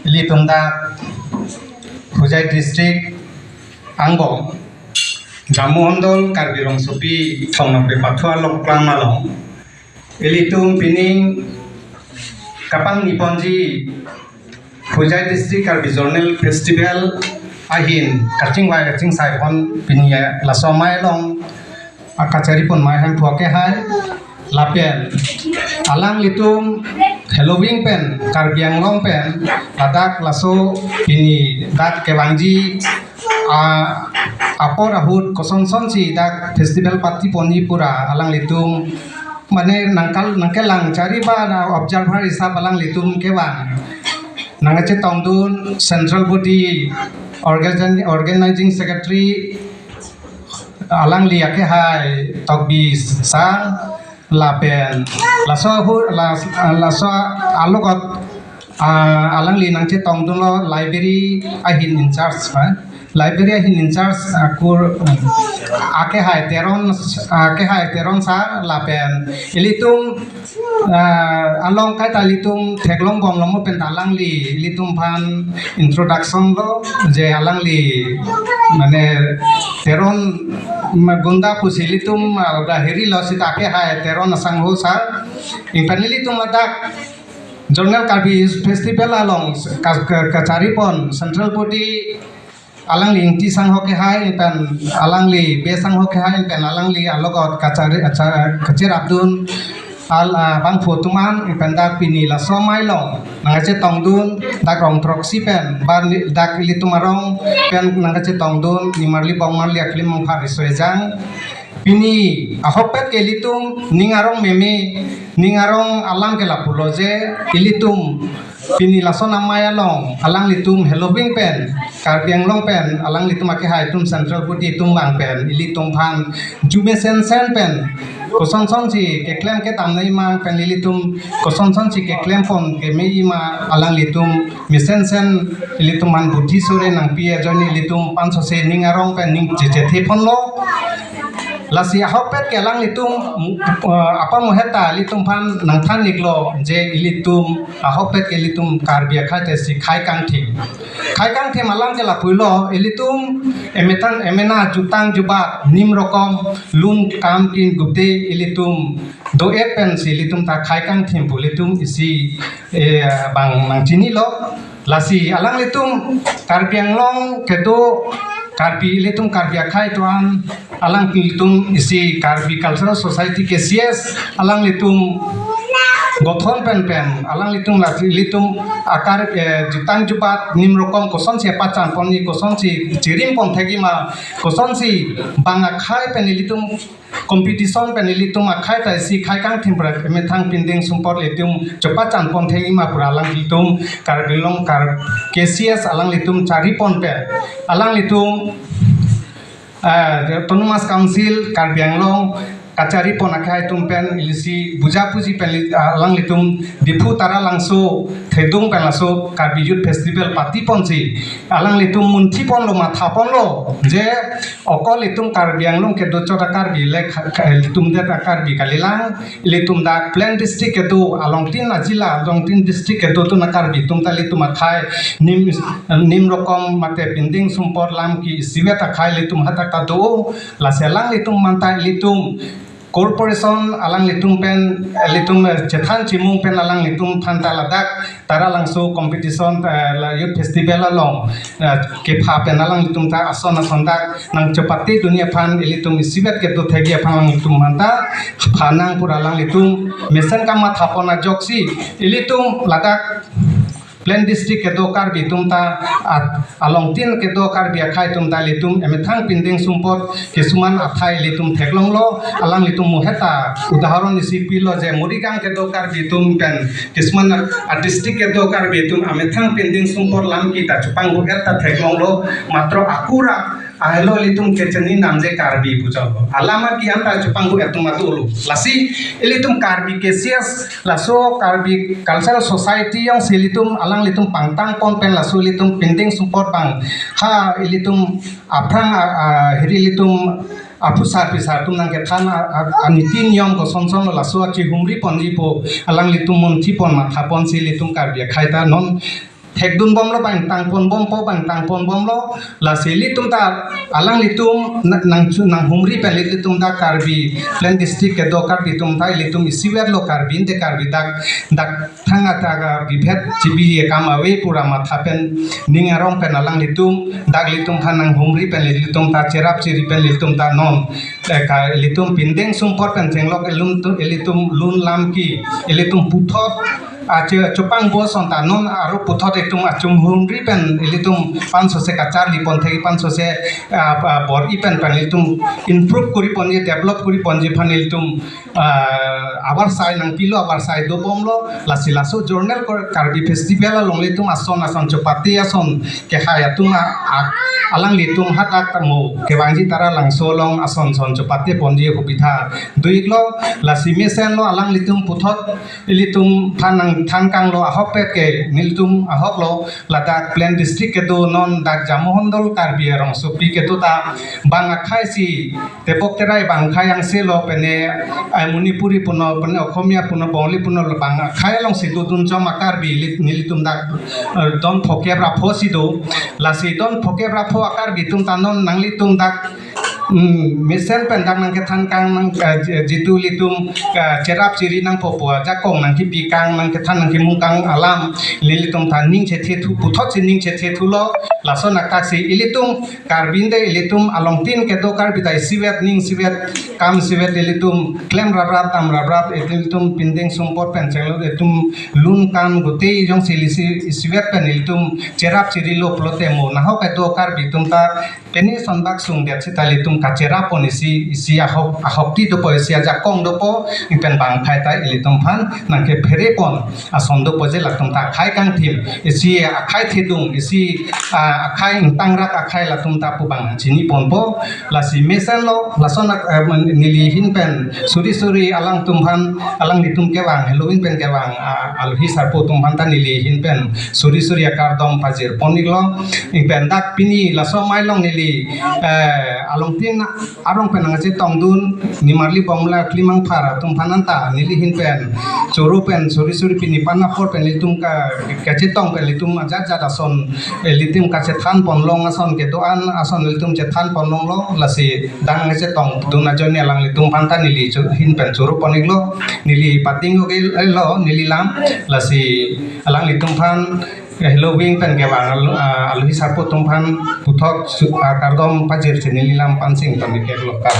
Litung da Hujai district Angbong Jamu Ondol Karbirong Supi Thongnope Pathua Lok Klamalong Ilitung Pining Kapang Niponji Hujai district Karbi Journal Festival Ahin Kaching Wai Kaching Saipon Pinia Lasomai Long Akacari Pon Mai Hang Thuake Hai Lapian Alang Litung Halloween pen, Karbiang long pen, adak laso ini dak kewangji apor ahut kosong sonsi dak festival party poni pura alang litung mane nangkelang cari ba observer isap alang litung kewang nangace tongdun central body organizing secretary alang liake hai tokbis sang lapen laso alokot alang li nang che tong dun lo library ahin in charge akur ake hai teron sa lapen ilitung along kai ta litung theklong bong lomo pen alang li litung phan introduction lo je alang li mane teron magunda pusilitum heri lo sita ke hai teron asang ho sa impanili tum adak journal Karbi festival along kacari pon central body alang li ingti sang ho ke hai impan alang li be sang ho ke hai impan alang li alogot kacari kacir abdun al bang fotuman impan dak pini la somai long nangace tongdun dak rong troksi pen ban dak litumarong pen nangace tongdun nimarli bongmarli aklim mongphari soejang pini ahopet ke litung ningarong meme ningarong alang ke lapulo je ilitum pini lason amaya long alang litum Halloween pen Karbiang long pen alang litum ake hai tum central body tum bang pen ilitum phan jume sen pen kosong si ke klem ke tamnai ma pen ilitum kosong si ke klem pon ke mei ma alang litum misen sen ilitum man buddhi sore nang pia joni litum panso se ningarong pen ning je pon lo lasi ahopet ke alang litum apa moheta litum phan nang than niklo je litum ahopet ke litum Karbi khai te si khai kang thim alang ke lapuilo ilitum emena jutang jubat nim rokom lun kam kin gupte ilitum do pen si litum ta khai kang thim litum isi bang nang chini lo lasi alang litum Karbiang long kedo Karbi litum Karbi khai tuan alang litum isi Karbi Cultural Society ke CS alang litum gothon pen alang litum litum akar jutang jupat nim rokom koson si pacan poni koson si jirim pon thegi ma koson si bang khai pen litum competition pen litum akhai ta si khai kang thim pra methang pinding sumpor litum chopacan pon thegi ma pura alang litum Karbilong kar KCS alang litum cari pon pe alang litum Autonomous Council Karbiang long kacari pon akhai tumpen ilisi buja puji pen alang litum dipu tara langso thedung pen laso Karbi Youth Festival party pon si alang litum munthi pon lo matha pon lo je okol litum Karbiang long ke do chota Karbi le litum de Karbi kalilang litum dak Plan district ke do along tin ajila along tin district ke do tu na Karbi tum ta litum akhai nim rokom mate pinding sumpor lam ki siwet akhai litum hatak do la selang litum manta litum Corporation alang litum pen litum cethan cimung pen alang litum thanta ladak tara langso competition la youth festival along ke pha pen alang litum ta asona sondak nang chapati dunia phan litum sibet ke do thegi phan litum manta phanang pura alang litum mission kama thapona joksi litum ladak Plan district ke do Karbi tumta along tin ke do Karbi akhai tumta litum emethang pinding sumpot kesuman athai litum theklong lo alang litum moheta udaharon isi pilo je murigang ke do Karbi tum pen kesuman district ke do Karbi tum emethang pinding sumpot lam kita chupang buherta theklong lo matro akura ahlo litum kechani namje Karbi pujago alama ki anta chupang bu etum matulu lasi ilitum Karbi kesias laso Karbi Cultural Society yang silitum alang litum pangtang pon pen lasu litum pinding support bang ha ilitum aprang hiri litum apusar pisar tum nang ke than anitin yom ko son son la so chi humri ponji po alang litum mon thi pon ma tha pon si litum kar bia khai ta non thek dun bom lo bang tang pon bom po bang tang pon bom lo la se litum ta alang litum nang chu nang humri pe litum ta karbi plan district ke do kar litum ta litum isiwer lo karbi de karbi dak thanga ta ga bibhet chibi kam awe pura ma thapen ning arong pen alang litum dak litum phanang humri pen litum ta cherap chiri pen litum ta non ka litum pindeng sumpor pen jenglok litum lun lam ki litum puthot chupang bo son ta non aru puthot litum achum humri pen litum 500 se kachar lipon thei 500 se bor ipen pen litum improve kuri pon develop kuri pon je phan litum abar sai nang pilo abar sai do bomlo lasilaso journal karbi festival long litum ason chupati ason ke khaya tum alang litum hatak tamu ke bangji tara langso long ason son chupati ponji hubitha duiglo lasimesen lo alang litum puthot litum phanang thangkang lo ahok pet ke niltum ahok lo ladak plan district ke do non dak jamohondol karbi rong supi ke to ta bang akhai si tepok terai bang khayang se lo pene munipuri puno pene okhomia puno bongli puno bang akhai long si dun chom akar bi nilitum dak don phokebra phosi do lasi don phokebra pho akar bi tum tanon nanglitum dak misen pendak nang ke thangkang nang jitu litum cherap chiri nang popo jakong nang ki pikang nang ke than nang ki mungkang alam lilitum thaning che the thu puthot sining che the thu lo lason akaksi ilitum karbinde ilitum alongtin ke do kar bitai siwet ning siwet kam siwet ilitum klem rabrat tam rabrat ilitum pindeng sumpor penchelo ilitum lun kam gotei jong silisi siwet pen ilitum cherap chiri lo plote mo na ho ke do kar bitum ta peni sonbak sung dia chita litum kacera pon isi ahok ti do po isi aja kong do po ipen bang khai ta ilitum phan nang ke phere pon ason do po je latum ta khai kang thim isi akhai thidung isi akhai tangrak akhai latum ta pu bang chini pon po lasi mesan lo lason nili hin pen suri alang tum phan alang litum ke wang halloween pen ke wang alhi sarpo tum phan ta nili hin pen suri akar dom pajir ponik lo ipen dak pini laso mai long nili along tin arong pen ngaji tongdun nimarli bomla klimang phara tum phananta nili hin pen churu pen suri pini panna for pen litum ka kachi tong pen litum aja ason litum ka che than ponlong ason ke doan ason litum che than ponlong lo lasi dang ngaji tong dun ajon ni alang litum phanta nili hin pen churu ponik lo nili pating ge lo nili lam lasi alang litum phan Halloween pen ke bang alhi sarpo tum phan puthok kardom pajir chini lam pansing pan ke lo ka